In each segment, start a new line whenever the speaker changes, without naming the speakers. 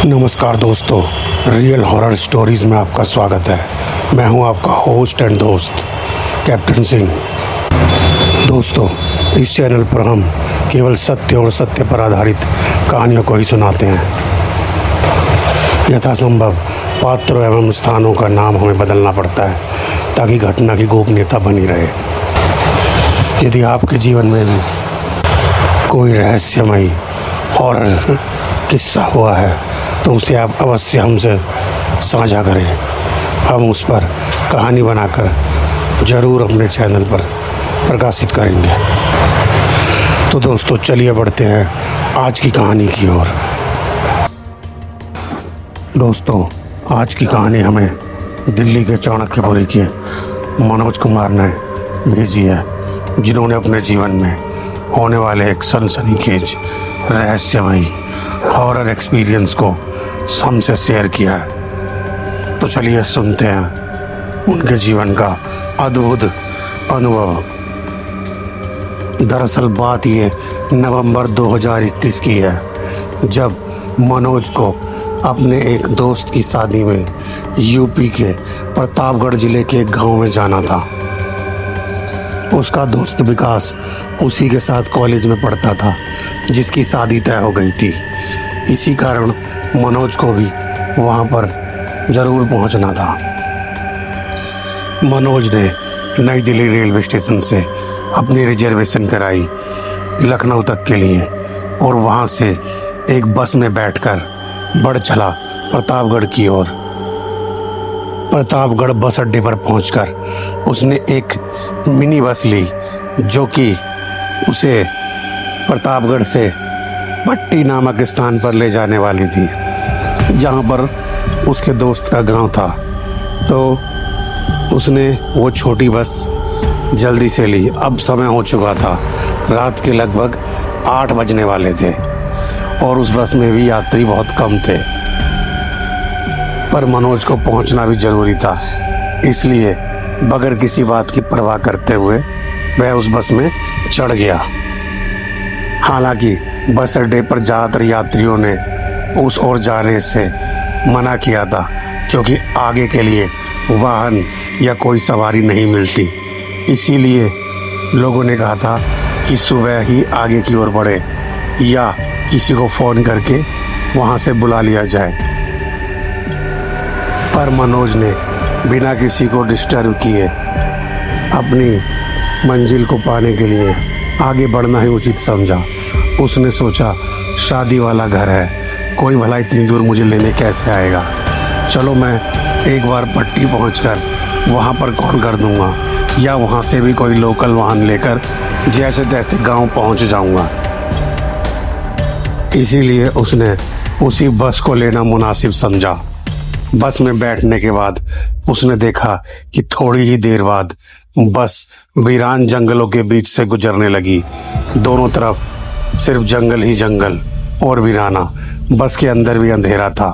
नमस्कार दोस्तों, real horror stories में आपका स्वागत है। मैं हूं आपका होस्ट एंड दोस्त कैप्टन सिंह। दोस्तों, इस चैनल पर हम केवल सत्य और सत्य पर आधारित कहानियों को ही सुनाते हैं। यथासंभव पात्रों एवं स्थानों का नाम हमें बदलना पड़ता है ताकि घटना की गोपनीयता बनी रहे। यदि आपके जीवन में भी कोई रहस्यमयी हॉरर किस्सा हुआ है तो उसे आप अवश्य हमसे साझा करें। हम उस पर कहानी बनाकर ज़रूर अपने चैनल पर प्रकाशित करेंगे। तो दोस्तों, चलिए बढ़ते हैं आज की कहानी की ओर। दोस्तों, आज की कहानी हमें दिल्ली के चाणक्यपुरी के मनोज कुमार ने भेजी है, जिन्होंने अपने जीवन में होने वाले एक सनसनीखेज रहस्यमयी हॉरर एक्सपीरियंस को हमसे शेयर किया है। तो चलिए सुनते हैं उनके जीवन का अद्भुत अनुभव। दरअसल बात ये नवंबर 2021 की है, जब मनोज को अपने एक दोस्त की शादी में यूपी के प्रतापगढ़ जिले के एक गांव में जाना था। उसका दोस्त विकास उसी के साथ कॉलेज में पढ़ता था, जिसकी शादी तय हो गई थी। इसी कारण मनोज को भी वहां पर जरूर पहुंचना था। मनोज ने नई दिल्ली रेलवे स्टेशन से अपनी रिजर्वेशन कराई लखनऊ तक के लिए, और वहां से एक बस में बैठकर बढ़ चला प्रतापगढ़ की ओर। प्रतापगढ़ बस अड्डे पर पहुंचकर उसने एक मिनी बस ली, जो कि उसे प्रतापगढ़ से पट्टी नामक स्थान पर ले जाने वाली थी, जहां पर उसके दोस्त का गांव था। तो उसने वो छोटी बस जल्दी से ली। अब समय हो चुका था, रात के लगभग 8 बजने वाले थे और उस बस में भी यात्री बहुत कम थे। पर मनोज को पहुंचना भी जरूरी था, इसलिए बगैर किसी बात की परवाह करते हुए वह उस बस में चढ़ गया। हालांकि बस अड्डे पर ज़्यादातर यात्रियों ने उस ओर जाने से मना किया था, क्योंकि आगे के लिए वाहन या कोई सवारी नहीं मिलती। इसीलिए लोगों ने कहा था कि सुबह ही आगे की ओर बढ़े या किसी को फ़ोन करके वहाँ से बुला लिया जाए। पर मनोज ने बिना किसी को डिस्टर्ब किए अपनी मंजिल को पाने के लिए आगे बढ़ना ही उचित समझा। उसने सोचा, शादी वाला घर है, कोई भला इतनी दूर मुझे लेने कैसे आएगा। चलो मैं एक बार पट्टी पहुंचकर वहां पर कॉल कर दूंगा, या वहां से भी कोई लोकल वाहन लेकर जैसे तैसे गांव पहुंच जाऊंगा। इसीलिए उसने उसी बस को लेना मुनासिब समझा। बस में बैठने के बाद उसने देखा कि थोड़ी ही देर बाद बस वीरान जंगलों के बीच से गुजरने लगी। दोनों तरफ सिर्फ जंगल ही जंगल और वीराना। बस के अंदर भी अंधेरा था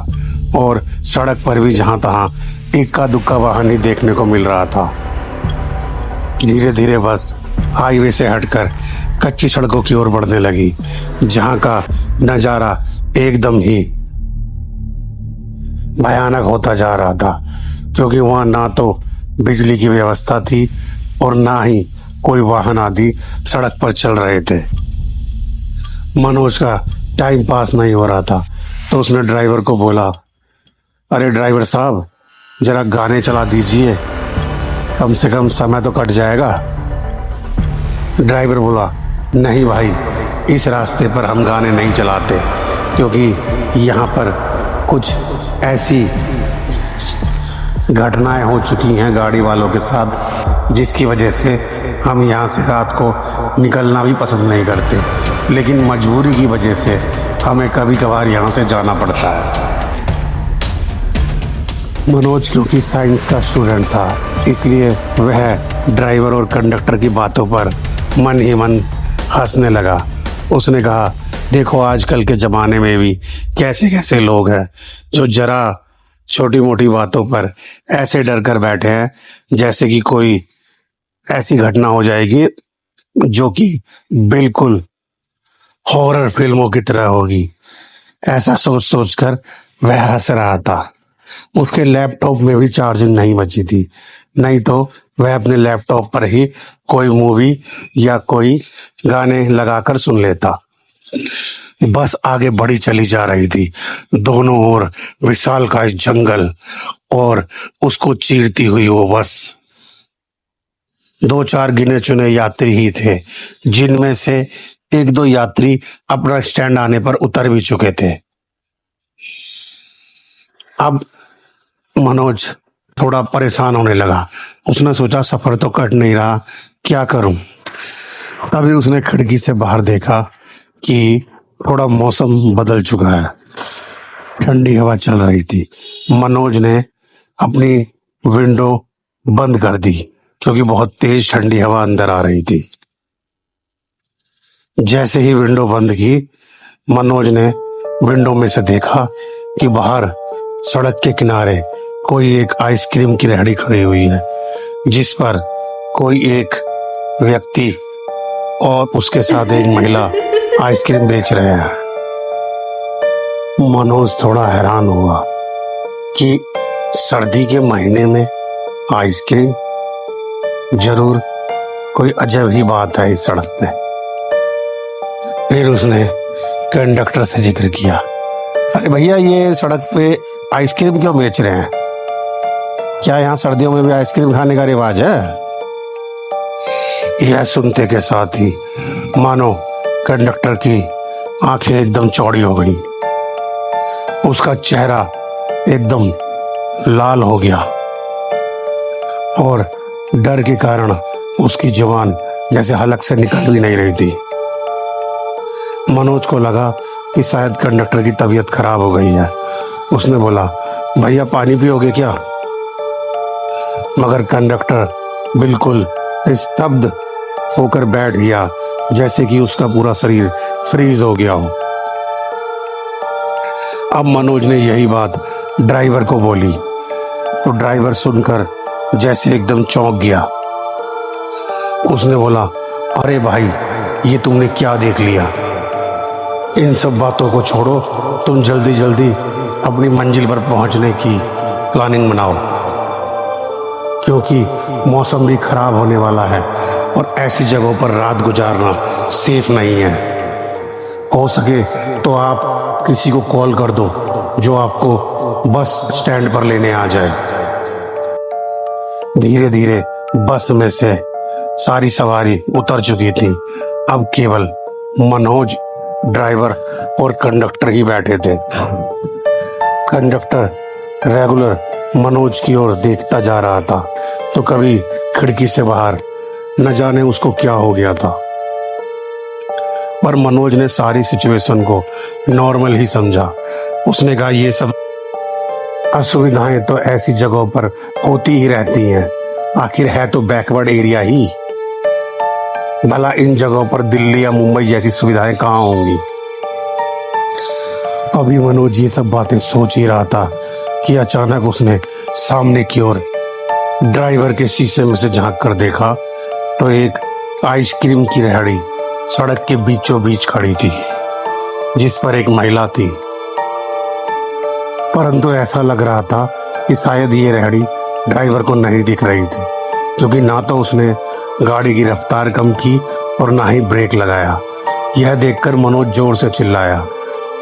और सड़क पर भी जहां तहां इक्का दुक्का वाहन ही देखने को मिल रहा था। धीरे धीरे बस हाईवे से हटकर कच्ची सड़कों की ओर बढ़ने लगी, जहां का नजारा एकदम ही भयानक होता जा रहा था, क्योंकि वहां ना तो बिजली की व्यवस्था थी और ना ही कोई वाहन आदि सड़क पर चल रहे थे। मनोज का टाइम पास नहीं हो रहा था, तो उसने ड्राइवर को बोला, अरे ड्राइवर साहब, जरा गाने चला दीजिए, कम से कम समय तो कट जाएगा। ड्राइवर बोला, नहीं भाई, इस रास्ते पर हम गाने नहीं चलाते, क्योंकि यहाँ पर कुछ ऐसी घटनाएं हो चुकी हैं गाड़ी वालों के साथ, जिसकी वजह से हम यहाँ से रात को निकलना भी पसंद नहीं करते, लेकिन मजबूरी की वजह से हमें कभी कभार यहाँ से जाना पड़ता है। मनोज क्योंकि साइंस का स्टूडेंट था, इसलिए वह ड्राइवर और कंडक्टर की बातों पर मन ही मन हंसने लगा। उसने कहा, देखो आजकल के ज़माने में भी कैसे कैसे लोग हैं जो जरा छोटी मोटी बातों पर ऐसे डर कर बैठे हैं जैसे कि कोई ऐसी घटना हो जाएगी जो कि बिल्कुल हॉरर फिल्मों की तरह होगी। ऐसा सोच सोचकर वह हंस रहा था। उसके लैपटॉप में भी चार्जिंग नहीं बची थी, नहीं तो वह अपने लैपटॉप पर ही कोई मूवी या कोई गाने लगाकर सुन लेता। बस आगे बढ़ी चली जा रही थी। दोनों ओर विशालकाय जंगल और उसको चीरती हुई वो बस। दो चार गिने चुने यात्री ही थे, जिनमें से एक दो यात्री अपना स्टैंड आने पर उतर भी चुके थे। अब मनोज थोड़ा परेशान होने लगा। उसने सोचा सफर तो कट नहीं रहा, क्या करूं। तभी उसने खिड़की से बाहर देखा कि थोड़ा मौसम बदल चुका है, ठंडी हवा चल रही थी। मनोज ने अपनी विंडो बंद कर दी क्योंकि बहुत तेज ठंडी हवा अंदर आ रही थी। जैसे ही विंडो बंद की, मनोज ने विंडो में से देखा कि बाहर सड़क के किनारे कोई एक आइसक्रीम की रेहड़ी खड़ी हुई है, जिस पर कोई एक व्यक्ति और उसके साथ एक महिला आइसक्रीम बेच रहे हैं। मनोज थोड़ा हैरान हुआ कि सर्दी के महीने में आइसक्रीम, जरूर कोई अजब ही बात है इस सड़क पे। फिर उसने कंडक्टर से जिक्र किया, अरे भैया ये सड़क पे आइसक्रीम क्यों बेच रहे हैं? क्या यहाँ सर्दियों में भी आइसक्रीम खाने का रिवाज है? यह सुनते के साथ ही मानो कंडक्टर की आंखें एकदम चौड़ी हो गई। उसका चेहरा एकदम लाल हो गया और डर के कारण उसकी जुबान जैसे हलक से निकल भी नहीं रही थी। मनोज को लगा कि शायद कंडक्टर की तबीयत खराब हो गई है। उसने बोला, भैया पानी पियोगे क्या? मगर कंडक्टर बिल्कुल स्तब्ध होकर बैठ गया, जैसे कि उसका पूरा शरीर फ्रीज हो गया हो। अब मनोज ने यही बात ड्राइवर को बोली तो ड्राइवर सुनकर जैसे एकदम चौंक गया। उसने बोला, अरे भाई ये तुमने क्या देख लिया? इन सब बातों को छोड़ो, तुम जल्दी जल्दी अपनी मंजिल पर पहुंचने की प्लानिंग बनाओ, क्योंकि मौसम भी खराब होने वाला है और ऐसी जगहों पर रात गुजारना सेफ नहीं है। हो सके तो आप किसी को कॉल कर दो जो आपको बस स्टैंड पर लेने आ जाए। धीरे धीरे बस में से सारी सवारी उतर चुकी थी। अब केवल मनोज, ड्राइवर और कंडक्टर ही बैठे थे। कंडक्टर रेगुलर मनोज की ओर देखता जा रहा था तो कभी खिड़की से बाहर, न जाने उसको क्या हो गया था। पर मनोज ने सारी सिचुएशन को नॉर्मल ही समझा। उसने कहा, ये सब असुविधाएं तो ऐसी जगहों पर होती ही रहती हैं, आखिर है तो बैकवर्ड एरिया ही। भला इन जगहों पर दिल्ली या मुंबई जैसी सुविधाएं कहाँ होंगी? अभी मनोज ये सब बातें सोच ही रहा था कि अचानक उसने सामने की ओर ड्राइवर के शीशे में से झांक कर देखा तो एक आइसक्रीम की रेहड़ी सड़क के बीचों बीच खड़ी थी, जिस पर एक महिला थी। परंतु ऐसा लग रहा था कि शायद ये रेहड़ी ड्राइवर को नहीं दिख रही थी, क्योंकि ना तो उसने गाड़ी की रफ्तार कम की और ना ही ब्रेक लगाया। यह देखकर मनोज जोर से चिल्लाया,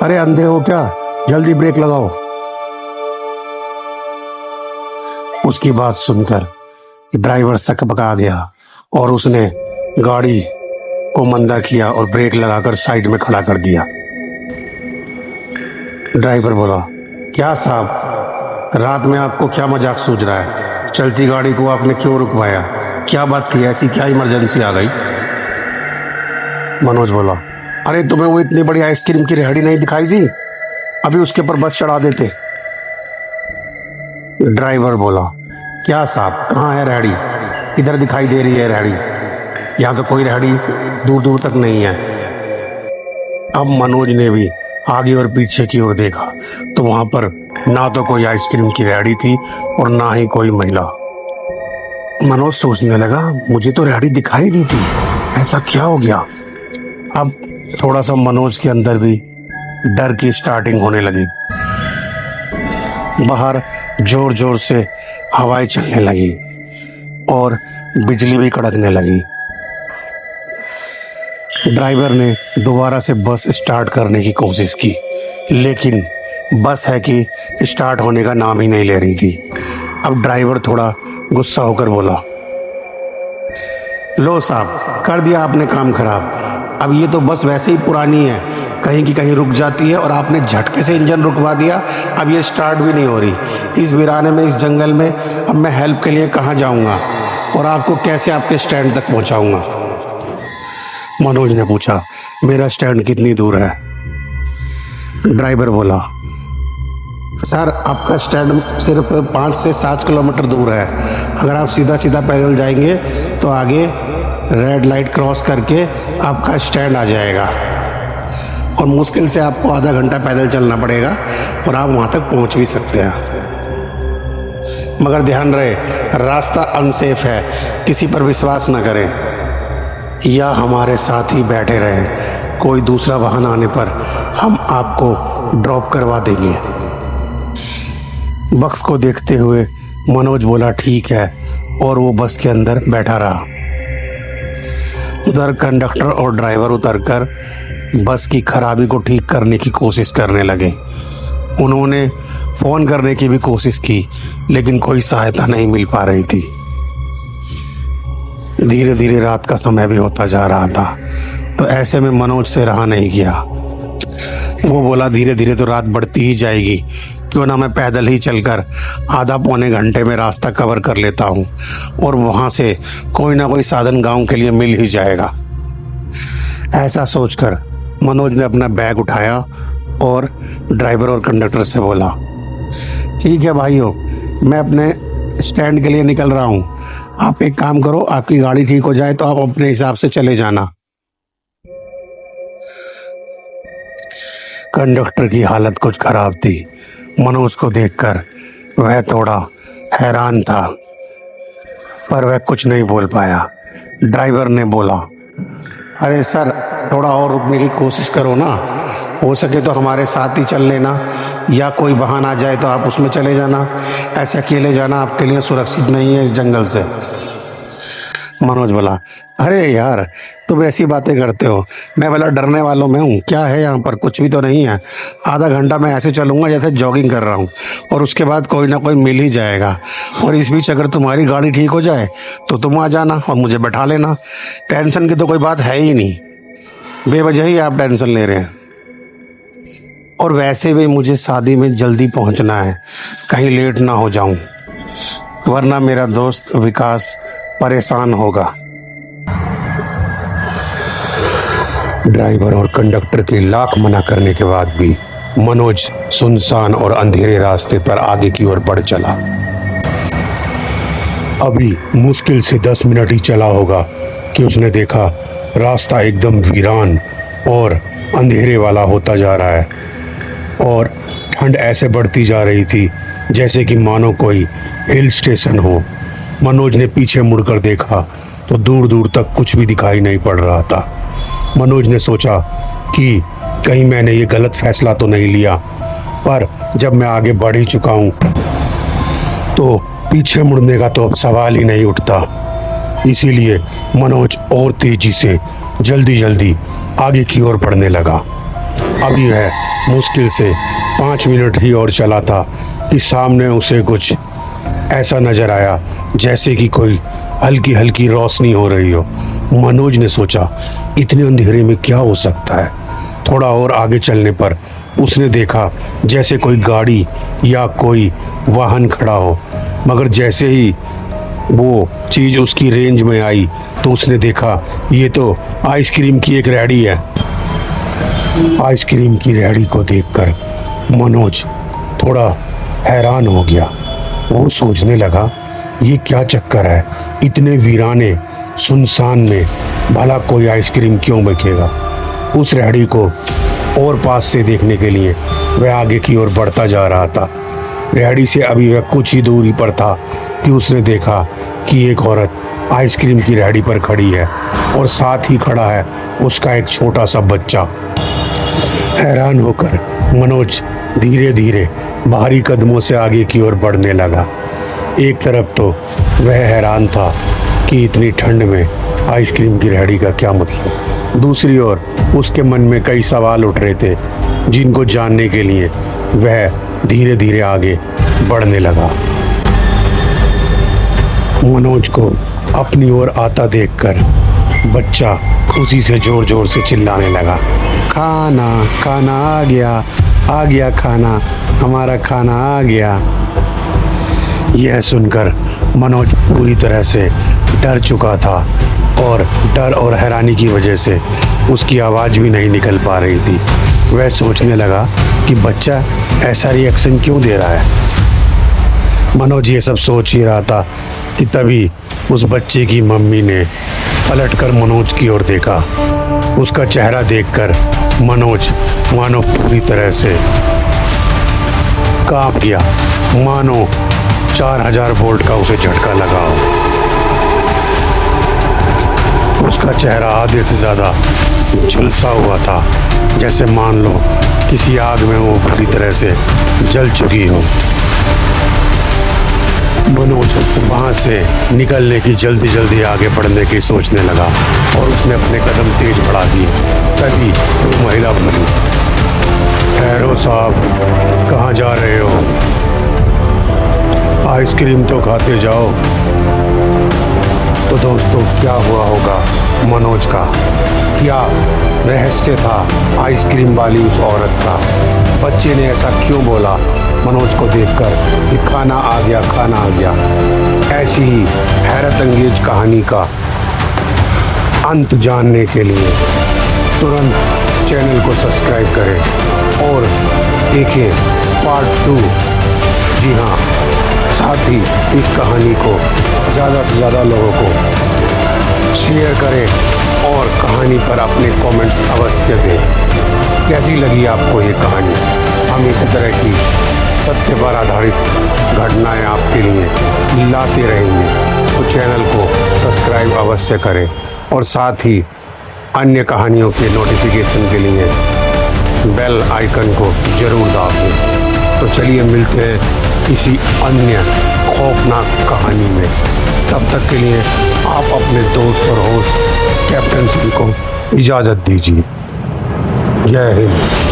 अरे अंधे हो क्या, जल्दी ब्रेक लगाओ। उसकी बात सुनकर ड्राइवर सकपका गया और उसने गाड़ी को मंदा किया और ब्रेक लगाकर साइड में खड़ा कर दिया। ड्राइवर बोला, क्या साहब, रात में आपको क्या मजाक सूझ रहा है? चलती गाड़ी को आपने क्यों रुकवाया? क्या बात थी, ऐसी क्या इमरजेंसी आ गई? मनोज बोला, अरे तुम्हें वो इतनी बड़ी आइसक्रीम की रेहड़ी नहीं दिखाई दी? अभी उसके ऊपर बस चढ़ा देते। ड्राइवर बोला, क्या साहब, कहाँ है रेहड़ी? इधर दिखाई दे रही है रेहड़ी, यहाँ तो कोई रेहड़ी दूर दूर तक नहीं है। अब मनोज ने भी आगे और पीछे की ओर देखा तो वहां पर ना तो कोई आइसक्रीम की रेहड़ी थी और ना ही कोई महिला। मनोज सोचने लगा, मुझे तो रेहड़ी दिखाई नहीं थी, ऐसा क्या हो गया? अब थोड़ा सा मनोज के अंदर भी डर की स्टार्टिंग होने लगी। बाहर जोर जोर से हवाएं चलने लगी और बिजली भी कड़कने लगी। ड्राइवर ने दोबारा से बस स्टार्ट करने की कोशिश की, लेकिन बस है कि स्टार्ट होने का नाम ही नहीं ले रही थी। अब ड्राइवर थोड़ा गुस्सा होकर बोला, लो साहब, कर दिया आपने काम खराब। अब ये तो बस वैसे ही पुरानी है, कहीं की कहीं रुक जाती है और आपने झटके से इंजन रुकवा दिया। अब ये स्टार्ट भी नहीं हो रही। इस वीराने में, इस जंगल में अब मैं हेल्प के लिए कहाँ जाऊँगा और आपको कैसे आपके स्टैंड तक पहुँचाऊँगा? मनोज ने पूछा, मेरा स्टैंड कितनी दूर है? ड्राइवर बोला, सर आपका स्टैंड सिर्फ 5 से 7 किलोमीटर दूर है। अगर आप सीधा सीधा पैदल जाएंगे तो आगे रेड लाइट क्रॉस करके आपका स्टैंड आ जाएगा और मुश्किल से आपको आधा घंटा पैदल चलना पड़ेगा और आप वहाँ तक पहुँच भी सकते हैं। मगर ध्यान रहे, रास्ता अनसेफ है, किसी पर विश्वास न करें या हमारे साथ ही बैठे रहें। कोई दूसरा वाहन आने पर हम आपको ड्रॉप करवा देंगे। वक्त को देखते हुए मनोज बोला, ठीक है, और वो बस के अंदर बैठा रहा। उधर कंडक्टर और ड्राइवर उतरकर बस की खराबी को ठीक करने की कोशिश करने लगे। उन्होंने फ़ोन करने की भी कोशिश की, लेकिन कोई सहायता नहीं मिल पा रही थी। धीरे धीरे रात का समय भी होता जा रहा था, तो ऐसे में मनोज से रहा नहीं गया। वो बोला, धीरे धीरे तो रात बढ़ती ही जाएगी, क्यों ना मैं पैदल ही चलकर आधा पौने घंटे में रास्ता कवर कर लेता हूँ और वहाँ से कोई ना कोई साधन गांव के लिए मिल ही जाएगा। ऐसा सोचकर मनोज ने अपना बैग उठाया और ड्राइवर और कंडक्टर से बोला, ठीक है भाइयों, मैं अपने स्टैंड के लिए निकल रहा हूँ। आप एक काम करो, आपकी गाड़ी ठीक हो जाए तो आप अपने हिसाब से चले जाना। कंडक्टर की हालत कुछ खराब थी। मनोज को देखकर वह थोड़ा हैरान था, पर वह कुछ नहीं बोल पाया। ड्राइवर ने बोला, अरे सर, थोड़ा और रुकने की कोशिश करो ना, हो सके तो हमारे साथ ही चल लेना, या कोई वाहन आ जाए तो आप उसमें चले जाना। ऐसे अकेले जाना आपके लिए सुरक्षित नहीं है इस जंगल से। मनोज बोला, अरे यार, तुम ऐसी बातें करते हो, मैं भला डरने वालों में हूँ? क्या है यहाँ पर? कुछ भी तो नहीं है। आधा घंटा मैं ऐसे चलूँगा जैसे जॉगिंग कर रहा हूँ, और उसके बाद कोई ना कोई मिल ही जाएगा। और इस बीच अगर तुम्हारी गाड़ी ठीक हो जाए तो तुम आ जाना और मुझे बैठा लेना। टेंशन की तो कोई बात है ही नहीं, बेवजह ही आप टेंशन ले रहे हैं। और वैसे भी मुझे शादी में जल्दी पहुँचना है, कहीं लेट ना हो जाऊँ, वरना मेरा दोस्त विकास परेशान होगा। ड्राइवर और कंडक्टर के लाख मना करने के बाद भी मनोज सुनसान और अंधेरे रास्ते पर आगे की ओर बढ़ चला। अभी मुश्किल से 10 मिनट ही चला होगा कि उसने देखा रास्ता एकदम वीरान और अंधेरे वाला होता जा रहा है, और ठंड ऐसे बढ़ती जा रही थी जैसे कि मानो कोई हिल स्टेशन हो। मनोज ने पीछे मुड़कर देखा तो दूर दूर तक कुछ भी दिखाई नहीं पड़ रहा था। मनोज ने सोचा कि कहीं मैंने ये गलत फैसला तो नहीं लिया, पर जब मैं आगे बढ़ ही चुका हूँ तो पीछे मुड़ने का तो अब सवाल ही नहीं उठता। इसीलिए मनोज और तेजी से जल्दी जल्दी आगे की ओर बढ़ने लगा। अभी वह मुश्किल से 5 मिनट ही और चला था कि सामने उसे कुछ ऐसा नजर आया जैसे कि कोई हल्की हल्की रोशनी हो रही हो। मनोज ने सोचा, इतने अंधेरे में क्या हो सकता है। थोड़ा और आगे चलने पर उसने देखा जैसे कोई गाड़ी या कोई वाहन खड़ा हो, मगर जैसे ही वो चीज़ उसकी रेंज में आई तो उसने देखा ये तो आइसक्रीम की एक रेहड़ी है। आइसक्रीम की रेहड़ी को देखकर मनोज थोड़ा हैरान हो गया। वो सोचने लगा, ये क्या चक्कर है, इतने वीराने सुनसान में भला कोई आइसक्रीम क्यों बिकेगा। उस रेहड़ी को और पास से देखने के लिए वह आगे की ओर बढ़ता जा रहा था। रेहड़ी से अभी वह कुछ ही दूरी पर था कि उसने देखा कि एक औरत आइसक्रीम की रेहड़ी पर खड़ी है और साथ ही खड़ा है उसका एक छोटा सा बच्चा। हैरान होकर मनोज धीरे धीरे भारी कदमों से आगे की ओर बढ़ने लगा। एक तरफ तो वह हैरान था कि इतनी ठंड में आइसक्रीम की रेहड़ी का क्या मतलब, दूसरी ओर उसके मन में कई सवाल उठ रहे थे जिनको जानने के लिए वह धीरे धीरे आगे बढ़ने लगा। मनोज को अपनी ओर आता देखकर बच्चा खुशी से जोर जोर से चिल्लाने लगा, खाना खाना आ गया खाना, हमारा खाना आ गया। यह सुनकर मनोज पूरी तरह से डर चुका था और डर और हैरानी की वजह से उसकी आवाज़ भी नहीं निकल पा रही थी। वह सोचने लगा कि बच्चा ऐसा रिएक्शन क्यों दे रहा है। मनोज ये सब सोच ही रहा था कि तभी उस बच्चे की मम्मी ने पलटकर मनोज की ओर देखा। उसका चेहरा देखकर मनोज मानो पूरी तरह से कांप गया, मानो 4000 वोल्ट का उसे झटका लगा हो। उसका चेहरा आधे से ज़्यादा झुलसा हुआ था, जैसे मान लो किसी आग में वो पूरी तरह से जल चुकी हो। मनोज वहाँ से निकलने की जल्दी आगे बढ़ने की सोचने लगा और उसने अपने कदम तेज बढ़ा दिए। तभी वो महिला बोली, ठहरो साहब, कहाँ जा रहे हो? आइसक्रीम तो खाते जाओ। तो दोस्तों, क्या हुआ होगा मनोज का? क्या रहस्य था आइसक्रीम वाली उस औरत का? बच्चे ने ऐसा क्यों बोला मनोज को देखकर कि खाना आ गया, खाना आ गया? ऐसी ही हैरत अंगेज कहानी का अंत जानने के लिए तुरंत चैनल को सब्सक्राइब करें और देखें पार्ट 2। जी हाँ, साथ ही इस कहानी को ज़्यादा से ज़्यादा लोगों को शेयर करें और कहानी पर अपने कमेंट्स अवश्य दें। कैसी लगी आपको ये कहानी? हम इसी तरह की सत्य पर आधारित घटनाएं आपके लिए लाते रहेंगे। तो चैनल को सब्सक्राइब अवश्य करें और साथ ही अन्य कहानियों के नोटिफिकेशन के लिए बेल आइकन को ज़रूर दबाएं। तो चलिए मिलते हैं किसी अन्य खौफनाक कहानी में। तब तक के लिए आप अपने दोस्त और होस्ट कैप्टन सिंह को इजाज़त दीजिए। जय हिंद।